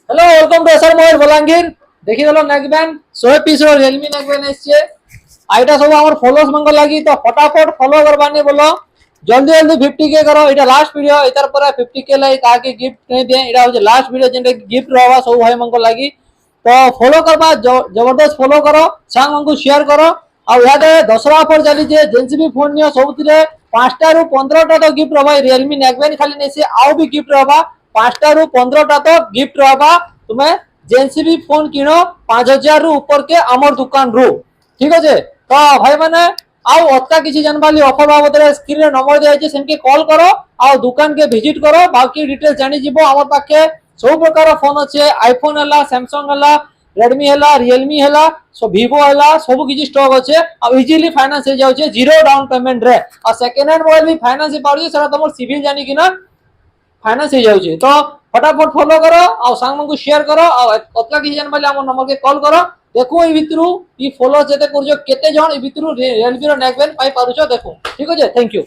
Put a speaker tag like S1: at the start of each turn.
S1: Hello welcome to SR mobile Balangir देखि देलो neckband 100 piece रो Realme नेकबैंड एसছে आइटा सब हमर फॉलोअर्स मंग लागी तो फटाफट फॉलो करबाने बोलो जल्दी जल्दी 50 के करो इटा लास्ट वीडियो इतर पर 50 के लाइक आके गिफ्ट नहीं दे इटा हो लास्ट वीडियो जेंटे गिफ्ट रहबा सब भाई मंग लागी तो फॉलो करबा जबरदस्त फॉलो करो सांग मंग शेयर करो आ यादे दसरा ऑफर चली जे जेंसी भी फोन नियो सबथिरे 5टा रु 15टा तो गिफ्ट रहबा Realme नेकबैंड खाली नहीं से आउ भी गिफ्ट रहबा 5टा रु 15टा तो गिफ्ट रहबा तुम्हें जेनसी भी फोन किनो 5000 रु ऊपर के आमर दुकान रु ठीक है तो भाई माने आउ अतका किसी जानबाली ऑफर बाबद स्क्रीन रे नंबर दिया है सेनके कॉल करो आ दुकान के विजिट करो बाकी डिटेल्स जानि जिवो हमर पाखे सब प्रकार फोन अच्छे आईफोन हला सैमसंग हला रेडमी हला रियलमी हला सो vivo हला सब किछि स्टॉक अच्छे आ इजीली फाइनेंस हो जाउछे जीरो डाउन पेमेंट रे आ सेकंड हैंड मोबाइल भी फाइनेंस ही पाउछे सेरा तमर सिविल जानि कि ना फाइनेंस हो जाउछे तो फटाफट फॉलो करो आ सांग को शेयर करो आ अतका किछि जान बाले हमर नंबर के कॉल करो देखो ई भितरु ई फॉलो जेते करजो केते जण ई भितरु Realme रो नेकबैंड पाई पारुछो देखो ठीक है थैंक यू।